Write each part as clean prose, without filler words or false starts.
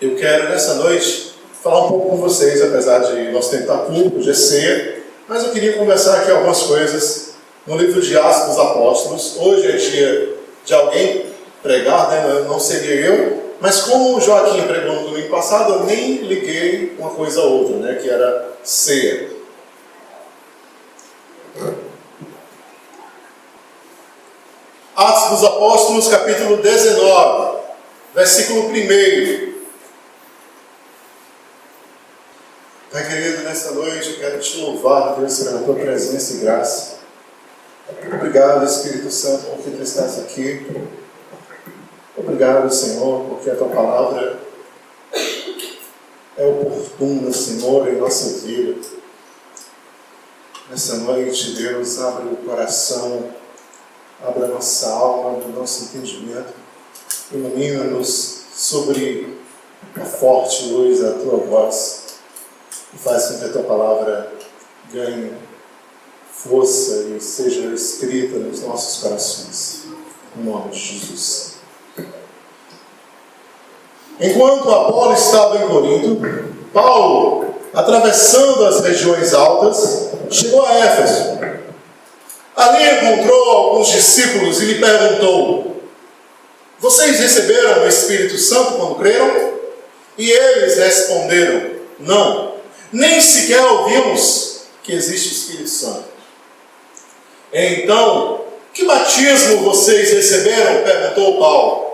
Eu quero, nessa noite, falar um pouco com vocês, apesar de nosso tempo estar curto, de ceia, mas eu queria conversar aqui algumas coisas no livro de Atos dos Apóstolos. Hoje é dia de alguém pregar, né? Não seria eu, mas como o Joaquim pregou no domingo passado, eu nem liguei uma coisa a outra, né? Que era ceia. Atos dos Apóstolos, capítulo 19, versículo 1. Pai querido, nessa noite eu quero te louvar, Deus, pela tua presença e graça. Obrigado, Espírito Santo, porque tu estás aqui. Obrigado, Senhor, porque a tua palavra é oportuna, Senhor, em nossa vida. Nessa noite, Deus, abre o coração, abre a nossa alma, o nosso entendimento. Ilumina-nos sobre a forte luz da tua voz. E faz com que a tua palavra ganhe força e seja escrita nos nossos corações. Em nome de Jesus. Enquanto Apolo estava em Corinto, Paulo, atravessando as regiões altas, chegou a Éfeso. Ali encontrou alguns discípulos e lhe perguntou: vocês receberam o Espírito Santo quando creram? E eles responderam: não, nem sequer ouvimos que existe o Espírito Santo. Então, que batismo vocês receberam? Perguntou Paulo.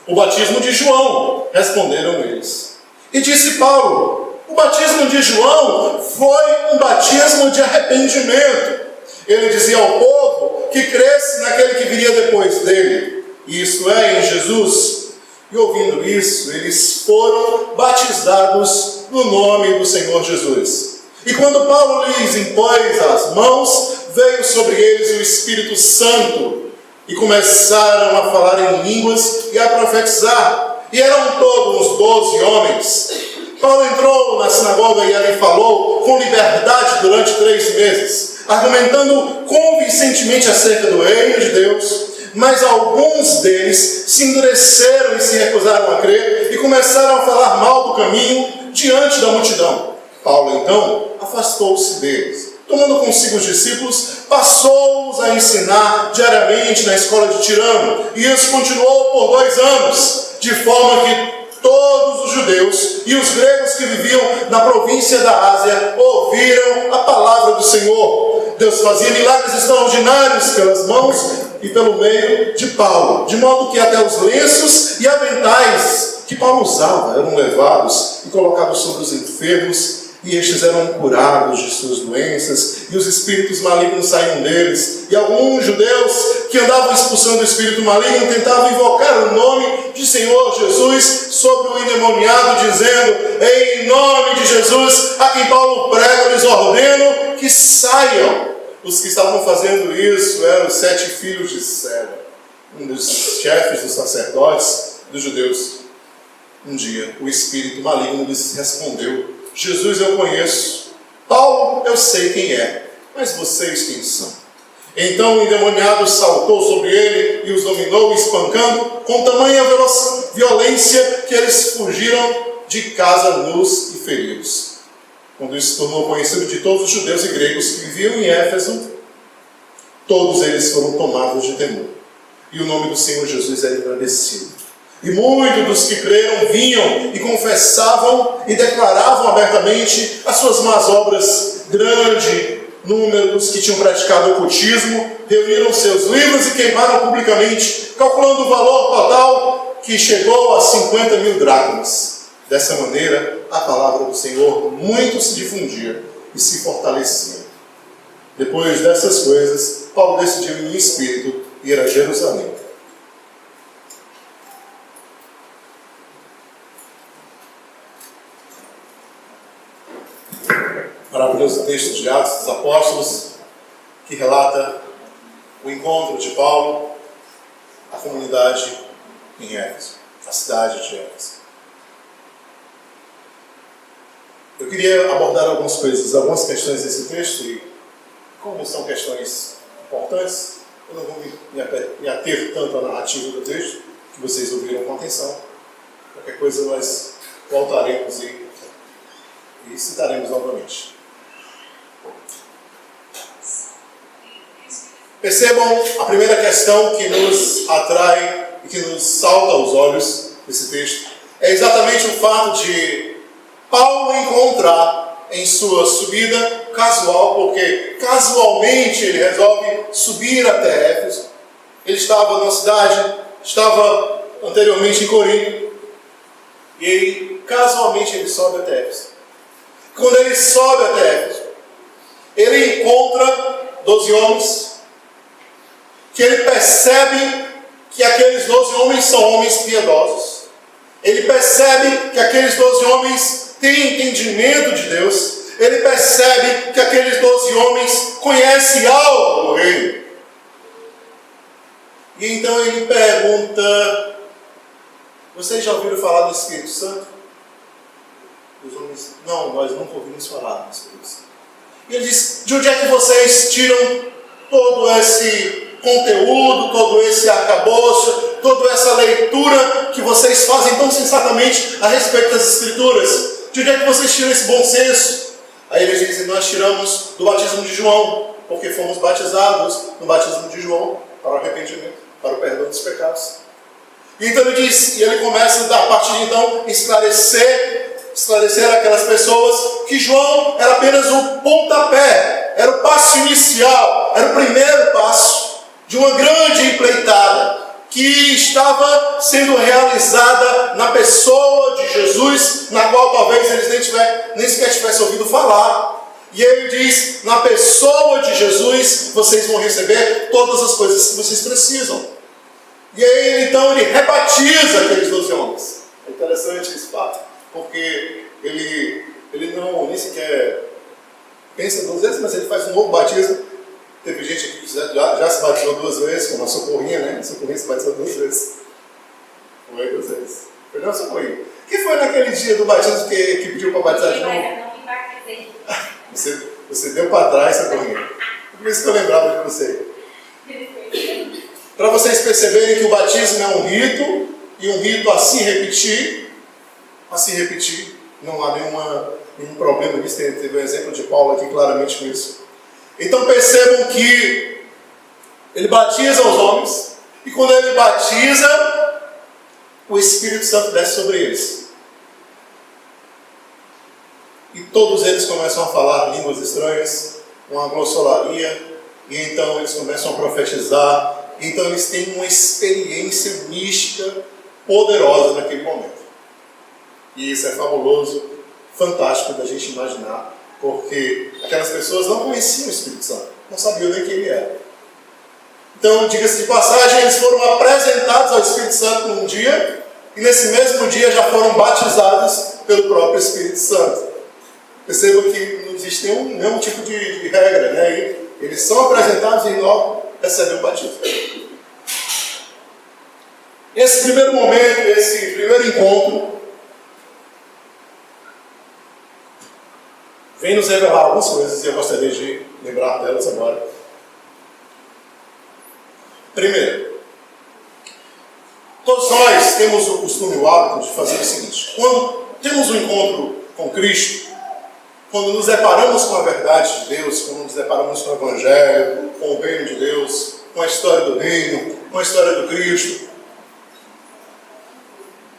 O batismo de João, responderam eles. E disse Paulo: o batismo de João foi um batismo de arrependimento. Ele dizia ao povo que cresce naquele que viria depois dele, isto é, em Jesus. E ouvindo isso, eles foram batizados no nome do Senhor Jesus. E quando Paulo lhes impôs as mãos, veio sobre eles o Espírito Santo, e começaram a falar em línguas e a profetizar. E eram todos 12 homens. Paulo entrou na sinagoga e ali falou com liberdade durante 3 meses, argumentando convincentemente acerca do reino de Deus. Mas alguns deles se endureceram e se recusaram a crer e começaram a falar mal do caminho diante da multidão. Paulo, então, afastou-se deles. Tomando consigo os discípulos, passou-os a ensinar diariamente na escola de Tirano. E isso continuou por 2 anos, de forma que todos os judeus e os gregos que viviam na província da Ásia ouviram a palavra do Senhor. Deus fazia milagres extraordinários pelas mãos e pelo meio de Paulo, de modo que até os lenços e aventais que Paulo usava eram levados e colocados sobre os enfermos, e estes eram curados de suas doenças, e os espíritos malignos saíam deles. E alguns judeus que andavam expulsando o espírito maligno tentavam invocar o nome de Senhor Jesus sobre o endemoniado, dizendo: em nome de Jesus, a quem Paulo prega, lhes ordeno que saiam. Os que estavam fazendo isso eram os 7 filhos de Sela, um dos chefes dos sacerdotes dos judeus. Um dia, o espírito maligno lhes respondeu: Jesus eu conheço, Paulo eu sei quem é, mas vocês quem são? Então o endemoniado saltou sobre ele e os dominou, espancando com tamanha violência que eles fugiram de casa nus e feridos. Quando isso se tornou conhecido de todos os judeus e gregos que viviam em Éfeso, todos eles foram tomados de temor. E o nome do Senhor Jesus era engrandecido. E muitos dos que creram vinham e confessavam e declaravam abertamente as suas más obras. Grande número dos que tinham praticado ocultismo reuniram seus livros e queimaram publicamente, calculando o valor total que chegou a 50.000 dracmas. Dessa maneira, a palavra do Senhor muito se difundia e se fortalecia. Depois dessas coisas, Paulo decidiu em espírito ir a Jerusalém. Maravilhoso texto de Atos dos Apóstolos, que relata o encontro de Paulo, a comunidade em Éfeso, a cidade de Éfeso. Eu queria abordar algumas questões desse texto, e como são questões importantes, eu não vou me ater tanto à narrativa do texto, que vocês ouviram com atenção. Qualquer coisa nós voltaremos e citaremos novamente. Percebam a primeira questão que nos atrai e que nos salta aos olhos nesse texto. É exatamente o fato de Paulo encontrar em sua subida casual, porque casualmente ele resolve subir até Éfeso. Ele estava numa cidade, estava anteriormente em Corinto, e aí, casualmente ele sobe até Éfeso. Quando ele sobe até Éfeso, ele encontra 12 homens, que ele percebe que aqueles 12 homens são homens piedosos. Ele percebe que aqueles 12 homens têm entendimento de Deus. Ele percebe que aqueles 12 homens conhecem algo do reino. E então ele pergunta: vocês já ouviram falar do Espírito Santo? Os homens: não, nós nunca ouvimos falar do Espírito Santo. E ele diz: de onde é que vocês tiram todo esse conteúdo, todo esse arcabouço, toda essa leitura que vocês fazem tão sensatamente a respeito das Escrituras? De onde é que vocês tiram esse bom senso? Aí eles dizem: nós tiramos do batismo de João, porque fomos batizados no batismo de João para o arrependimento, para o perdão dos pecados. E então ele diz, e ele começa a partir de então esclarecer aquelas pessoas que João era apenas o pontapé, era o passo inicial, era o primeiro passo de uma grande empreitada que estava sendo realizada na pessoa de Jesus, na qual talvez eles nem sequer tivessem ouvido falar. E ele diz: na pessoa de Jesus vocês vão receber todas as coisas que vocês precisam. E aí então ele rebatiza aqueles 12 homens. É interessante esse fato, porque ele não nem sequer pensa 2 vezes, mas ele faz um novo batismo. Teve gente aqui que já se batizou 2 vezes, como a Socorrinha, né? A Socorrinha se batizou 2 vezes. Foi 2 vezes. Foi não, Socorrinha. Quem foi naquele dia do batismo que pediu para batizar de novo? Você deu para trás, Socorrinha. Por isso que eu lembrava de você. Para vocês perceberem que o batismo é um rito, e um rito a se repetir, não há nenhum problema nisso. Teve um exemplo de Paulo aqui claramente com isso. Então percebam que ele batiza os homens, e quando ele batiza, o Espírito Santo desce sobre eles. E todos eles começam a falar línguas estranhas, uma glossolalia, e então eles começam a profetizar. Então eles têm uma experiência mística poderosa naquele momento. E isso é fabuloso, fantástico da gente imaginar, porque aquelas pessoas não conheciam o Espírito Santo, não sabiam nem quem ele era. Então, diga-se de passagem, eles foram apresentados ao Espírito Santo num dia, e nesse mesmo dia já foram batizados pelo próprio Espírito Santo. Perceba que não existe nenhum tipo de regra, né? Eles são apresentados e logo recebem o batismo. Esse primeiro momento, esse primeiro encontro, vem nos revelar algumas coisas e eu gostaria de lembrar delas agora. Primeiro, todos nós temos o costume, o hábito de fazer o seguinte: quando temos um encontro com Cristo, quando nos deparamos com a verdade de Deus, quando nos deparamos com o Evangelho, com o reino de Deus, com a história do reino, com a história do Cristo,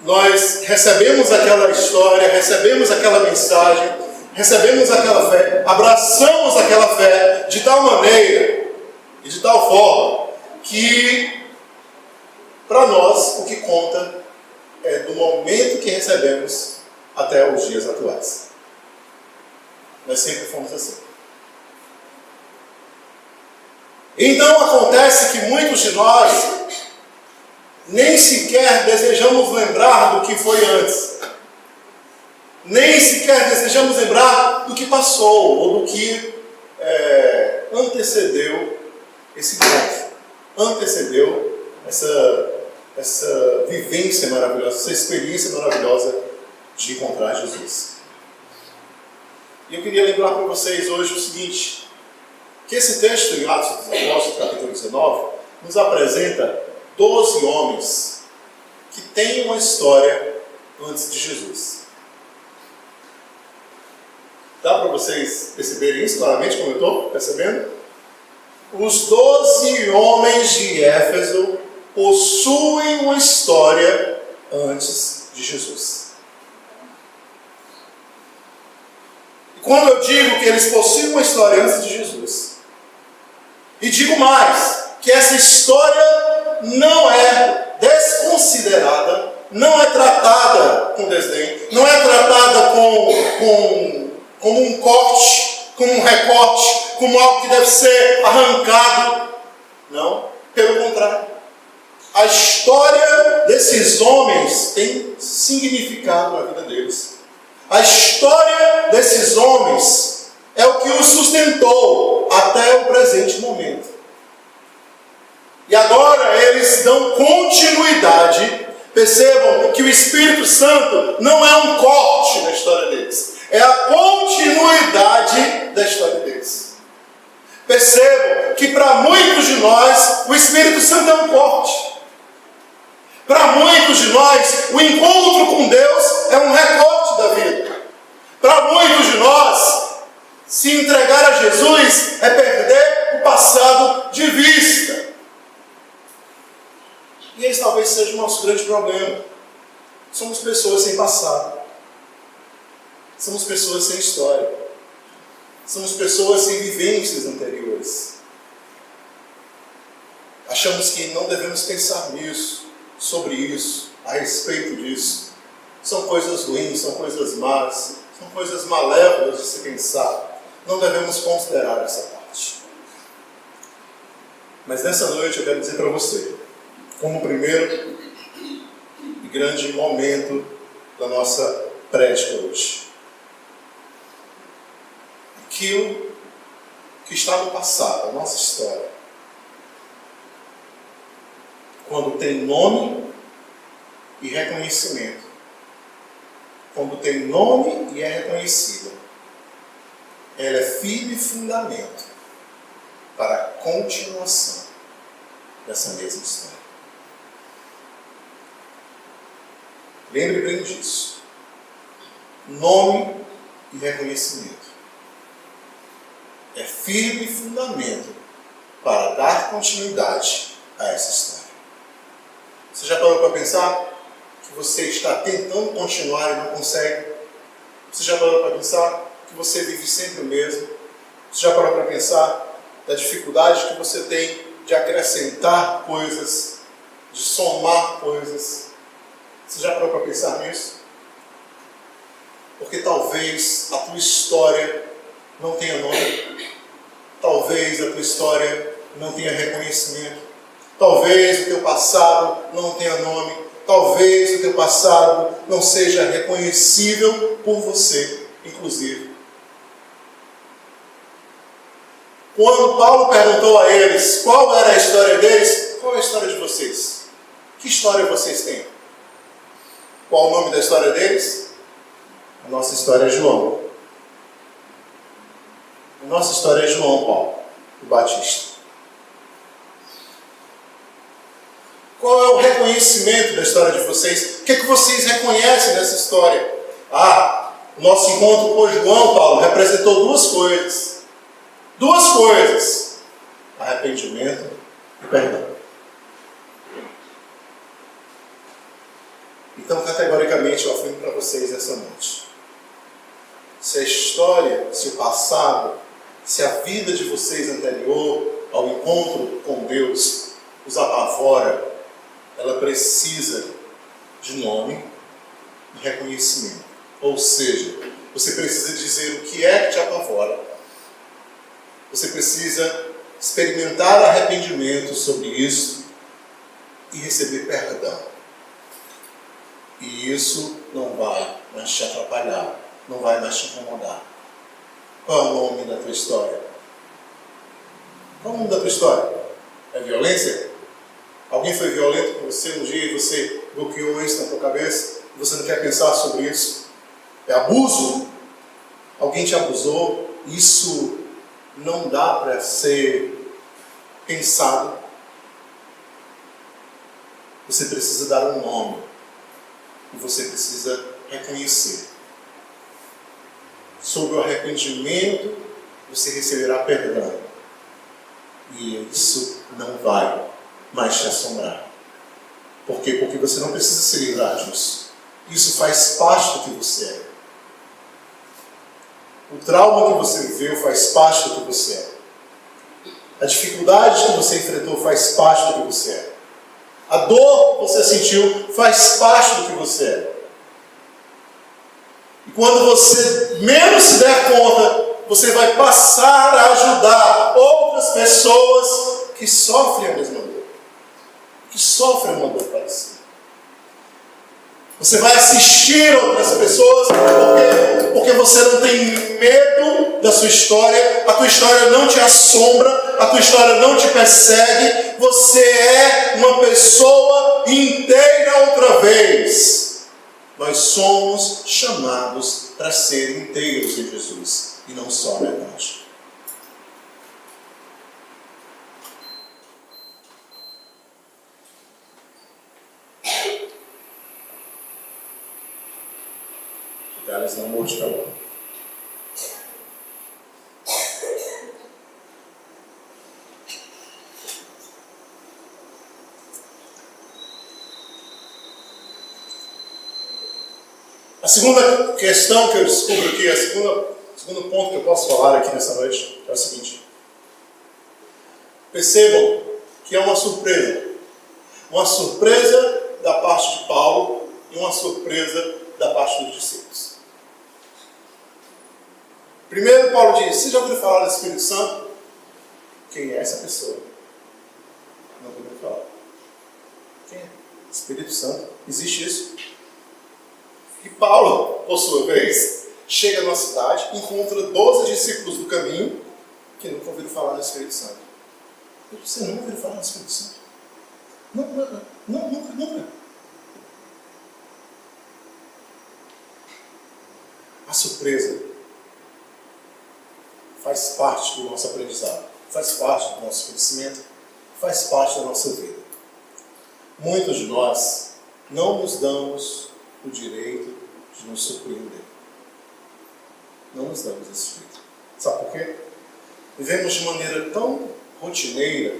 nós recebemos aquela história, recebemos aquela mensagem, recebemos aquela fé, abraçamos aquela fé de tal maneira e de tal forma que, para nós, o que conta é do momento que recebemos até os dias atuais. Nós sempre fomos assim. Então acontece que muitos de nós nem sequer desejamos lembrar do que foi antes. Nem sequer desejamos lembrar do que passou, ou do que antecedeu esse encontro. Antecedeu essa vivência maravilhosa, essa experiência maravilhosa de encontrar Jesus. E eu queria lembrar para vocês hoje o seguinte, que esse texto em Atos dos Apóstolos, capítulo 19, nos apresenta 12 homens que têm uma história antes de Jesus. Dá para vocês perceberem isso claramente, como eu estou percebendo? Os 12 homens de Éfeso possuem uma história antes de Jesus. E quando eu digo que eles possuem uma história antes de Jesus, e digo mais, que essa história não é desconsiderada, não é tratada com desdém, não é tratada como um corte, como um recorte, como algo que deve ser arrancado. Não, pelo contrário. A história desses homens tem significado na vida deles. A história desses homens é o que os sustentou até o presente momento. E agora eles dão continuidade. Percebam que o Espírito Santo não é um corte na história deles. É a continuidade da história deles. Percebam que para muitos de nós o Espírito Santo é um corte. Para muitos de nós o encontro com Deus é um recorte da vida. Para muitos de nós se entregar a Jesus é perder o passado de vista. E esse talvez seja o nosso grande problema. Somos pessoas sem passado. Somos pessoas sem história. Somos pessoas sem vivências anteriores. Achamos que não devemos pensar nisso, sobre isso, a respeito disso. São coisas ruins, são coisas más, são coisas malévolas de se pensar. Não devemos considerar essa parte. Mas nessa noite eu quero dizer para você, como primeiro e grande momento da nossa prédica hoje. Aquilo que está no passado, a nossa história, quando tem nome e reconhecimento, quando tem nome e é reconhecida, ela é firme fundamento para a continuação dessa mesma história. Lembre bem disso. Nome e reconhecimento é firme fundamento para dar continuidade a essa história. Você já parou para pensar que você está tentando continuar e não consegue? Você já parou para pensar que você vive sempre o mesmo? Você já parou para pensar da dificuldade que você tem de acrescentar coisas, de somar coisas? Você já parou para pensar nisso? Porque talvez a tua história não tenha nome. Talvez a tua história não tenha reconhecimento. Talvez o teu passado não tenha nome. Talvez o teu passado não seja reconhecível por você, inclusive. Quando Paulo perguntou a eles qual era a história deles, qual é a história de vocês? Que história vocês têm? Qual o nome da história deles? A nossa história é João. A nossa história é João Paulo, o Batista. Qual é o reconhecimento da história de vocês? O que é que vocês reconhecem dessa história? O nosso encontro com João Paulo representou duas coisas. Duas coisas. Arrependimento e perdão. Então, categoricamente, eu afirmo para vocês essa noite. Se a história, se o passado, se a vida de vocês anterior ao encontro com Deus os apavora, ela precisa de nome e reconhecimento. Ou seja, você precisa dizer o que é que te apavora. Você precisa experimentar arrependimento sobre isso e receber perdão. E isso não vai mais te atrapalhar, não vai mais te incomodar. Qual é o nome da tua história? Qual é o nome da tua história? É violência? Alguém foi violento com você um dia e você bloqueou isso na tua cabeça? E você não quer pensar sobre isso? É abuso? Alguém te abusou? Isso não dá para ser pensado. Você precisa dar um nome. E você precisa reconhecer. sobre o arrependimento, você receberá perdão. E isso não vai mais te assombrar. Por quê? Porque você não precisa se livrar disso. Isso faz parte do que você é. O trauma que você viveu faz parte do que você é. A dificuldade que você enfrentou faz parte do que você é. A dor que você sentiu faz parte do que você é. E quando você menos se der conta, você vai passar a ajudar outras pessoas que sofrem a mesma dor. Que sofrem uma dor parecida. Você vai assistir outras pessoas porque você não tem medo da sua história, a tua história não te assombra, a tua história não te persegue, você é uma pessoa inteira outra vez. Nós somos chamados para ser inteiros em Jesus e não só a metade. Eles não morram de calor. A segunda questão que eu descubro aqui, o segundo ponto que eu posso falar aqui nessa noite é o seguinte. Percebam que é uma surpresa. Uma surpresa da parte de Paulo e uma surpresa da parte dos discípulos. Primeiro, Paulo diz: você já ouviu falar do Espírito Santo? Quem é essa pessoa? Não ouviu falar. Quem é? Espírito Santo. Existe isso? E Paulo, por sua vez, chega numa cidade, encontra 12 discípulos do caminho que nunca ouviram falar do Espírito Santo. Você nunca ouviu falar do Espírito Santo? Nunca. A surpresa faz parte do nosso aprendizado, faz parte do nosso conhecimento, faz parte da nossa vida. Muitos de nós não nos damos o direito de nos surpreender. Não nos damos esse direito. Sabe por quê? Vivemos de maneira tão rotineira,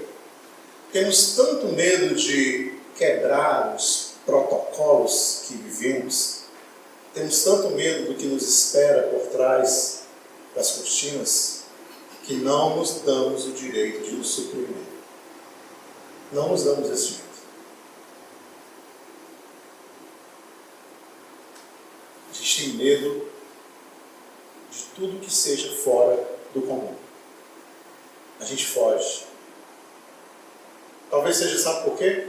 temos tanto medo de quebrar os protocolos que vivemos, temos tanto medo do que nos espera por trás das cortinas, que não nos damos o direito de nos surpreender. Não nos damos esse direito. A gente tem medo de tudo que seja fora do comum. A gente foge. Talvez seja, sabe por quê?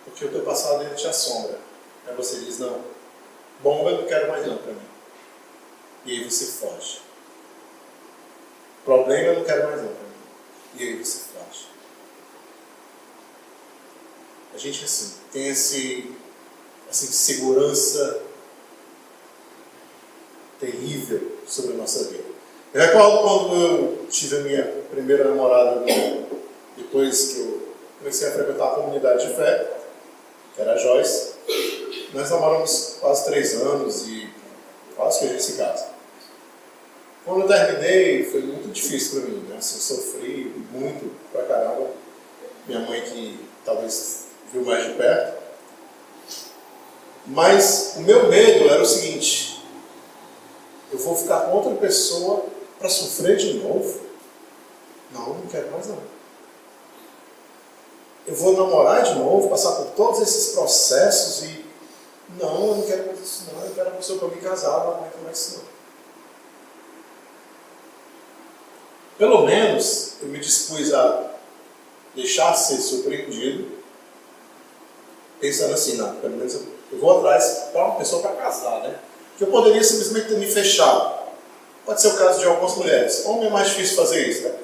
Porque o teu passado ele te assombra. Aí você diz: não, bomba eu não quero mais não para mim. E aí você foge. Problema eu não quero mais não para mim. E aí você foge. A gente assim, tem essa insegurança terrível sobre a nossa vida. Eu recordo quando eu tive a minha primeira namorada, depois que eu comecei a frequentar a comunidade de fé, que era a Joyce. Nós namoramos quase 3 anos e quase que a gente se casa. Quando eu terminei, foi muito difícil para mim, né? Assim, sofri muito pra caramba. Minha mãe que talvez viu mais de perto. Mas o meu medo era o seguinte: eu vou ficar com outra pessoa para sofrer de novo? Não quero mais não. Eu vou namorar de novo, passar por todos esses processos e... Não, eu não quero mais isso não. Eu quero uma pessoa para me casar, não aguento mais isso não. Pelo menos eu me dispus a deixar ser surpreendido, pensando assim: não, pelo menos eu vou atrás para uma pessoa para casar, né? Que eu poderia simplesmente ter me fechado. Pode ser o caso de algumas mulheres. Homem é mais difícil fazer isso, né?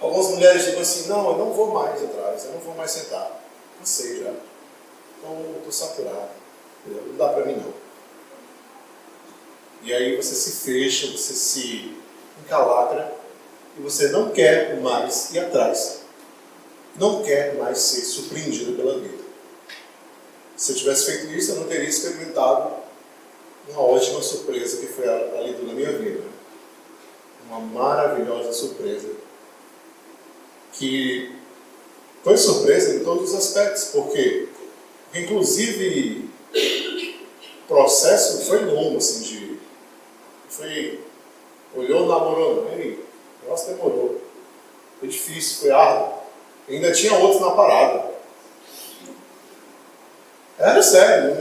Algumas mulheres dizem assim: não, eu não vou mais atrás, eu não vou mais sentar. Não sei já. Então eu estou saturado. Não dá para mim não. E aí você se fecha, você se encalacra e você não quer mais ir atrás. Não quer mais ser surpreendido pela vida. Se eu tivesse feito isso, eu não teria experimentado uma ótima surpresa que foi a leitura na minha vida. uma maravilhosa surpresa, que foi surpresa em todos os aspectos, porque, inclusive, o processo foi longo, assim, olhou, namorou, o negócio demorou, foi difícil, foi árduo, ainda tinha outros na parada. Era sério,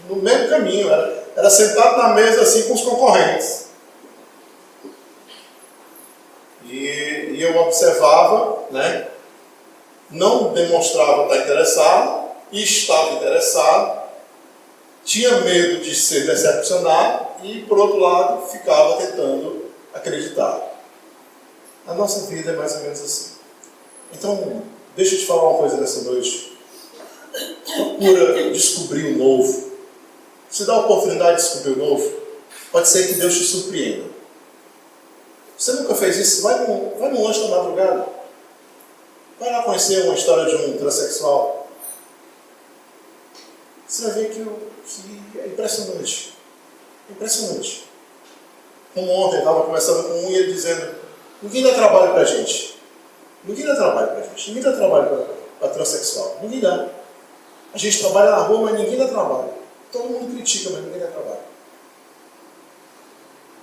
no mesmo caminho, era sentado na mesa assim com os concorrentes. E eu observava, né? Não demonstrava estar interessado, e estava interessado, tinha medo de ser decepcionado e, por outro lado, ficava tentando acreditar. A nossa vida é mais ou menos assim. Então, deixa eu te falar uma coisa nessa noite. Procura descobrir o novo. Se dá a oportunidade de descobrir o novo, pode ser que Deus te surpreenda. Você nunca fez isso? Vai num lanche da madrugada. Vai lá conhecer uma história de um transexual. Você vai ver que é impressionante. Impressionante. Como ontem eu estava conversando com um e ele dizendo: ninguém dá trabalho pra gente. Ninguém dá trabalho pra gente. Ninguém dá trabalho para transexual. Ninguém dá. A gente trabalha na rua, mas ninguém dá trabalho. Todo mundo critica, mas ninguém dá trabalho.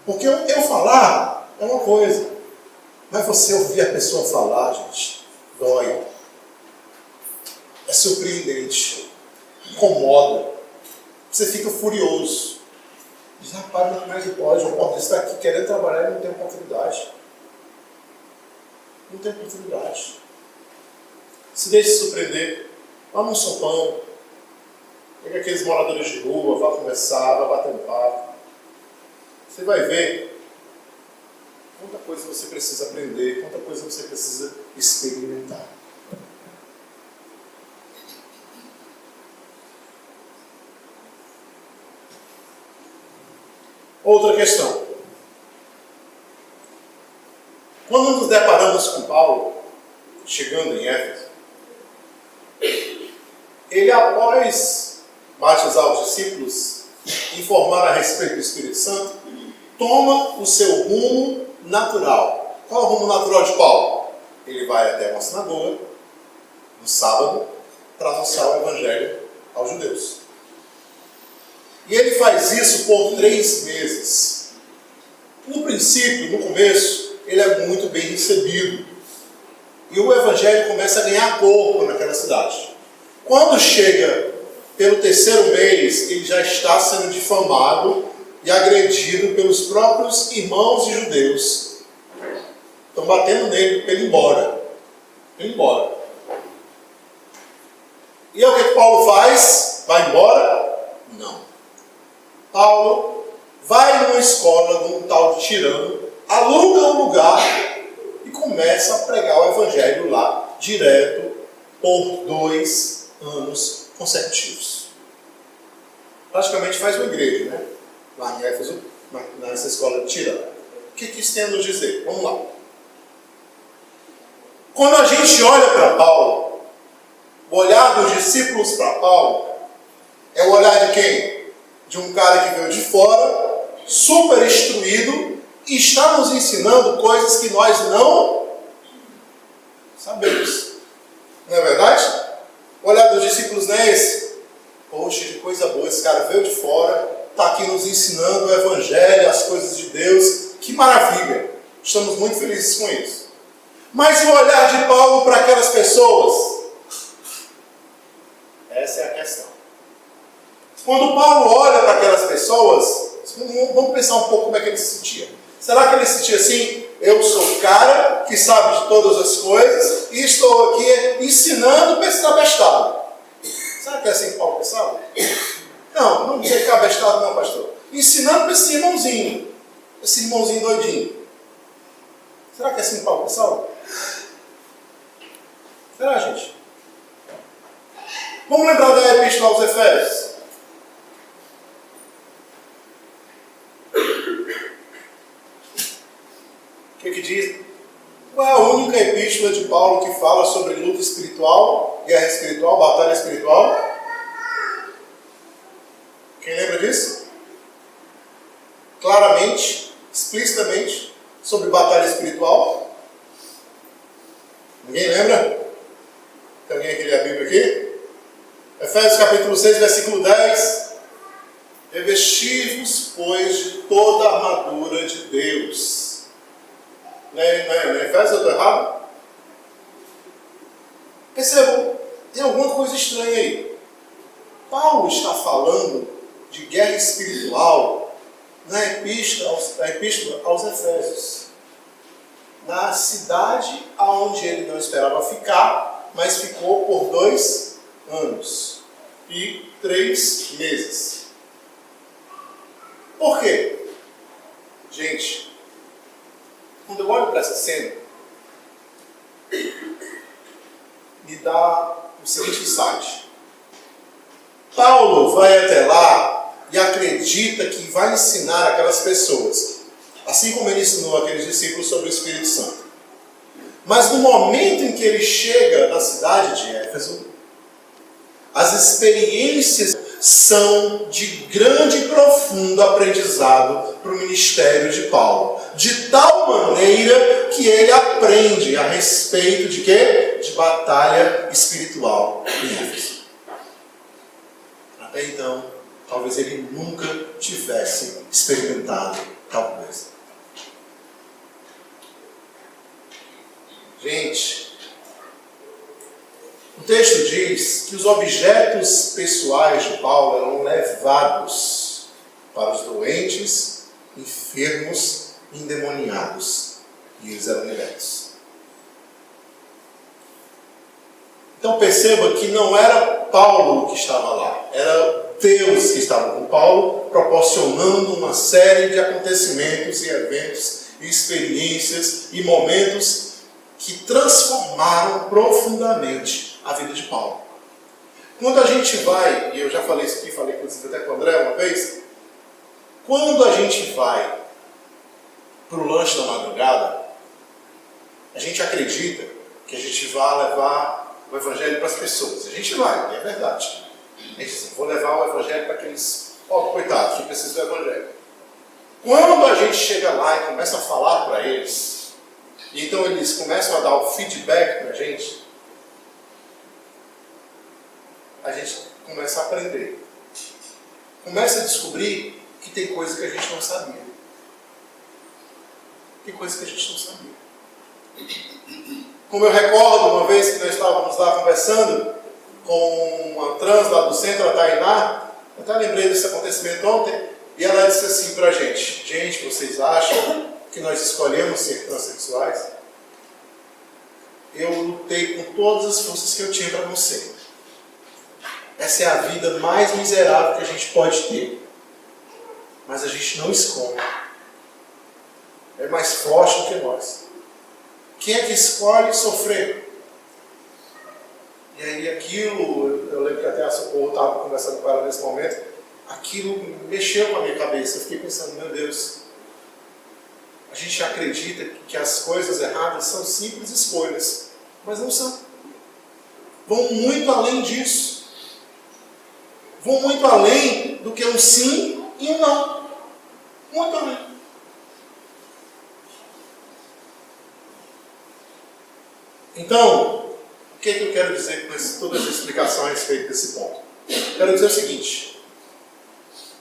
Porque eu falar é uma coisa, mas você ouvir a pessoa falar, gente, dói. É surpreendente. Incomoda. Você fica furioso. Diz: rapaz, como é que pode? Eu posso estar aqui querendo trabalhar e não tem oportunidade. Não tem oportunidade. Se deixe surpreender. Vá num sopão. Pega aqueles moradores de rua, vá conversar, vá bater um papo. Você vai ver quanta coisa você precisa aprender, quanta coisa você precisa experimentar. Outra questão. Quando nos deparamos com Paulo, chegando em Éfeso, ele, após batizar os discípulos, informar a respeito do Espírito Santo, toma o seu rumo natural. Qual é o rumo natural de Paulo? Ele vai até uma sinagoga, no sábado, para anunciar o Evangelho aos judeus. E ele faz isso por 3 meses. No princípio, no começo, ele é muito bem recebido. E o Evangelho começa a ganhar corpo naquela cidade. Quando chega pelo 3º mês, ele já está sendo difamado e agredido pelos próprios irmãos de judeus. Estão batendo nele para ele ir embora. Ele ir embora. E é o que Paulo faz? Vai embora? Não. Paulo vai numa escola de um tal de Tirano, aluga um lugar e começa a pregar o Evangelho lá, direto, por 2 anos consecutivos. Praticamente faz uma igreja, né? Lá em Éfeso, nessa escola de Tirano. O que isso tem a nos dizer? Vamos lá. Quando a gente olha para Paulo, o olhar dos discípulos para Paulo é o olhar de quem? De um cara que veio de fora, super instruído, e está nos ensinando coisas que nós não sabemos. Não é verdade? O olhar dos discípulos não é esse? Poxa, que coisa boa, esse cara veio de fora, está aqui nos ensinando o Evangelho, as coisas de Deus. Que maravilha! Estamos muito felizes com isso. Mas o olhar de Paulo para aquelas pessoas? Essa é a questão. Quando Paulo olha para aquelas pessoas, vamos pensar um pouco como é que ele se sentia. Será que ele se sentia assim? Eu sou o cara que sabe de todas as coisas e estou aqui ensinando para esse abestado. Será que é assim que Paulo pensava? Não, não dizer que é abestado não, pastor. Ensinando para esse irmãozinho doidinho. Será que é assim que Paulo pensava? Será, gente? Vamos lembrar da Epístola aos Efésios. O que diz? Qual é a única epístola de Paulo que fala sobre luta espiritual, guerra espiritual, batalha espiritual? Quem lembra disso? Claramente, explicitamente, sobre batalha espiritual? Ninguém lembra? Tem alguém que lê a Bíblia aqui? Efésios capítulo 6, versículo 10. Revestir-vos, pois, de toda a armadura de Deus. Não é Efésios? Eu estou errado? Percebam, tem alguma coisa estranha aí. Paulo está falando de guerra espiritual na epístola aos Efésios. Na cidade onde ele não esperava ficar, mas ficou por 2 anos e 3 meses. Por quê? Gente, quando eu olho para essa cena, me dá o seguinte insight. Paulo vai até lá e acredita que vai ensinar aquelas pessoas, assim como ele ensinou aqueles discípulos sobre o Espírito Santo. Mas no momento em que ele chega na cidade de Éfeso, as experiências são de grande e profundo aprendizado para o ministério de Paulo. De tal maneira que ele aprende a respeito de quê? De batalha espiritual em Éfeso. Até então, talvez ele nunca tivesse experimentado tal coisa. Gente, o texto diz que os objetos pessoais de Paulo eram levados para os doentes, enfermos e endemoniados, e eles eram libertos. Então perceba que não era Paulo que estava lá, era Deus que estava com Paulo, proporcionando uma série de acontecimentos e eventos, e experiências e momentos que transformaram profundamente a vida de Paulo. Quando a gente vai, e eu já falei isso aqui, falei inclusive até com o André uma vez, quando a gente vai para o lanche da madrugada, a gente acredita que a gente vai levar o evangelho para as pessoas. A gente vai, é verdade. A gente diz assim, vou levar o evangelho para aqueles pobres coitados que precisam do evangelho. Quando a gente chega lá e começa a falar para eles, e então eles começam a dar o feedback para a gente começa a aprender. Começa a descobrir que tem coisa que a gente não sabia. Tem coisa que a gente não sabia. Como eu recordo, uma vez que nós estávamos lá conversando com uma trans lá do centro, a Tainá, eu até lembrei desse acontecimento ontem, e ela disse assim para a gente: gente, vocês acham que nós escolhemos ser transexuais? Eu lutei com todas as forças que eu tinha para não ser. Essa é a vida mais miserável que a gente pode ter. Mas a gente não escolhe. É mais forte do que nós. Quem é que escolhe sofrer? E aí aquilo, eu lembro que até a Socorro estava conversando com ela nesse momento, aquilo mexeu com a minha cabeça. Eu fiquei pensando, meu Deus, a gente acredita que as coisas erradas são simples escolhas, mas não são. Vão muito além disso. Vão muito além do que um sim e um não. Muito além. Então, o que é que eu quero dizer com toda essa explicação a respeito desse ponto? Quero dizer o seguinte: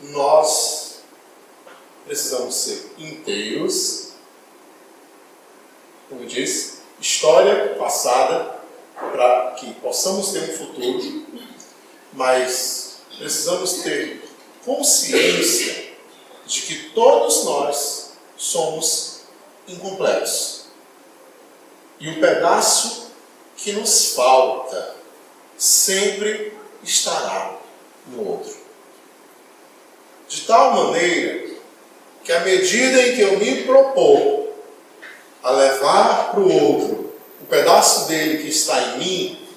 nós precisamos ser inteiros, como eu disse, história passada, para que possamos ter um futuro, mas precisamos ter consciência de que todos nós somos incompletos. E o pedaço que nos falta sempre estará no outro. De tal maneira que à medida em que eu me propor a levar para o outro o pedaço dele que está em mim,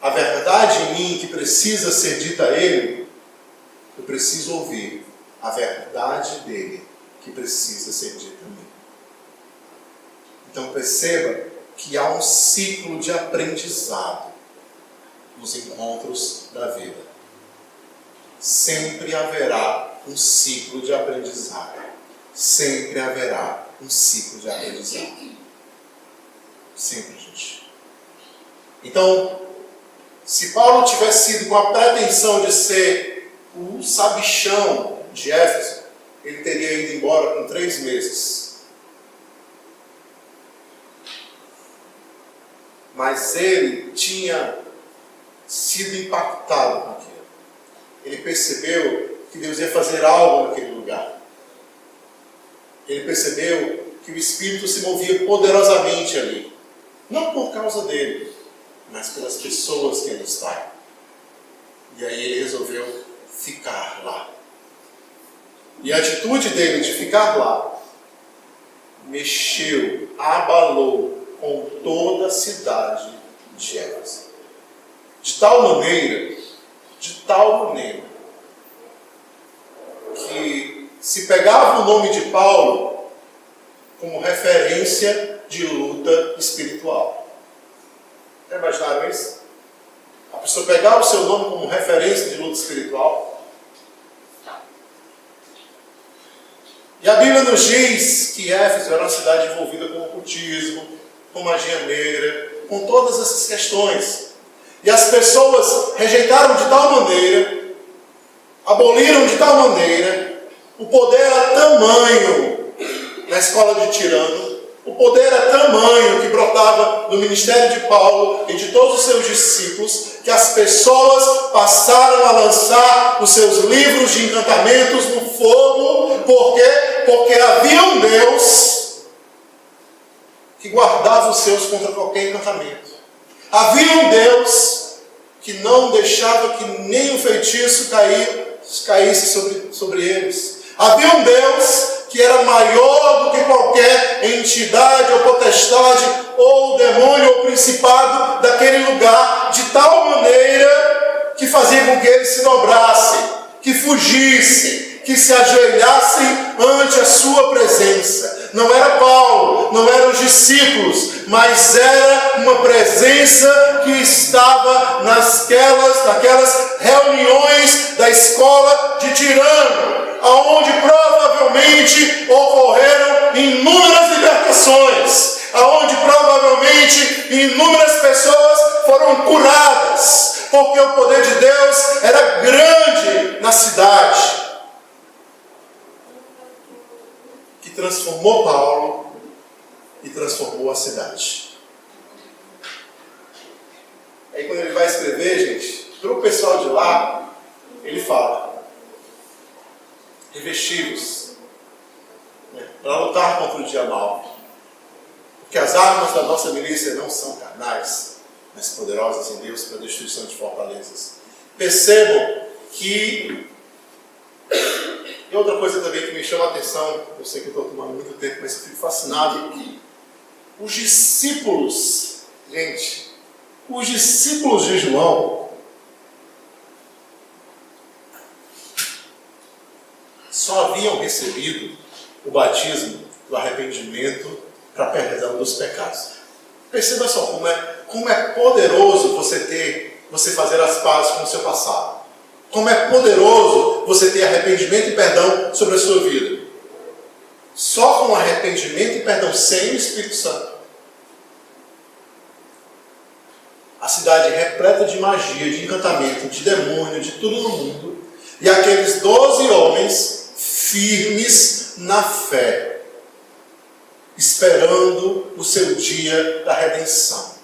a verdade em mim que precisa ser dita a ele, eu preciso ouvir a verdade dele que precisa ser dita a mim. Então perceba que há um ciclo de aprendizado nos encontros da vida. Sempre haverá um ciclo de aprendizado. Sempre haverá um ciclo de aprendizado. Sempre, gente. Então, se Paulo tivesse sido com a pretensão de ser o sabichão de Éfeso, ele teria ido embora com 3 meses. Mas ele tinha sido impactado com aquilo. Ele percebeu que Deus ia fazer algo naquele lugar. Ele percebeu que o Espírito se movia poderosamente ali. Não por causa dele, mas pelas pessoas que ali estavam. E aí ele resolveu ficar lá. E a atitude dele de ficar lá mexeu, abalou com toda a cidade de Éfeso. De tal maneira, que se pegava o nome de Paulo como referência de luta espiritual. Já imaginaram isso? A pessoa pegava o seu nome como referência de luta espiritual. E a Bíblia nos diz que Éfeso era uma cidade envolvida com ocultismo, com magia negra, com todas essas questões. E as pessoas rejeitaram de tal maneira, aboliram de tal maneira, o poder era tamanho na escola de Tirano, o poder era tamanho que brotava do ministério de Paulo e de todos os seus discípulos, que as pessoas passaram a lançar os seus livros de encantamentos no fogo. Por quê? Porque havia um Deus que guardava os seus contra qualquer encantamento. Havia um Deus que não deixava que nem um feitiço caísse sobre eles. Havia um Deus que era maior do que qualquer entidade ou potestade ou demônio ou principado daquele lugar, de tal maneira que fazia com que eles se dobrassem, que fugissem, que se ajoelhassem ante a sua presença. Não era Paulo, não eram os discípulos, mas era uma presença que estava naquelas reuniões da escola de Tirano, aonde provavelmente ocorreram inúmeras libertações, aonde provavelmente inúmeras pessoas foram curadas, porque o poder de Deus era grande na cidade, que transformou Paulo e transformou a cidade. Aí quando ele vai escrever, gente, para o pessoal de lá, ele fala: revestivos, para lutar contra o dia mau, porque as armas da nossa milícia não são carnais, mas poderosas em Deus para a destruição de fortalezas. Percebam que... E outra coisa também que me chama a atenção, eu sei que eu estou tomando muito tempo, mas eu fico fascinado. Os discípulos, gente, os discípulos de João só haviam recebido o batismo do arrependimento para perdão dos pecados. Perceba só como é poderoso você fazer as pazes com o seu passado. Como é poderoso você ter arrependimento e perdão sobre a sua vida. Só com arrependimento e perdão, sem o Espírito Santo. A cidade repleta de magia, de encantamento, de demônio, de tudo no mundo. E aqueles 12 homens firmes na fé, esperando o seu dia da redenção.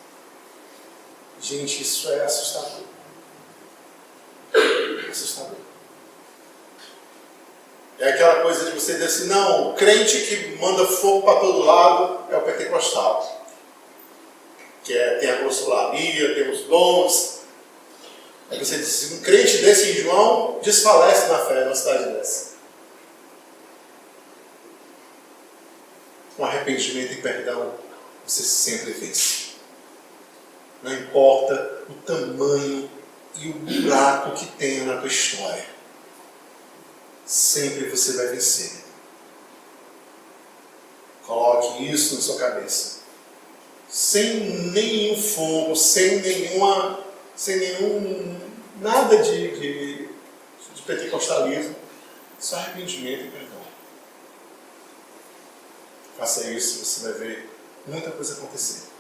Gente, isso é assustador. Assustador. É aquela coisa de você dizer assim: não, o crente que manda fogo para todo lado é o pentecostal, que tem a glossolalia, tem os dons. Aí você diz assim: um crente desse em João desfalece na fé numa cidade dessa. Com arrependimento e perdão, você sempre vence. Não importa o tamanho e o buraco que tenha na tua história, sempre você vai vencer. Coloque isso na sua cabeça. Sem nenhum fogo, sem nenhum nada de pentecostalismo, só arrependimento e perdão. Faça isso, você vai ver muita coisa acontecer.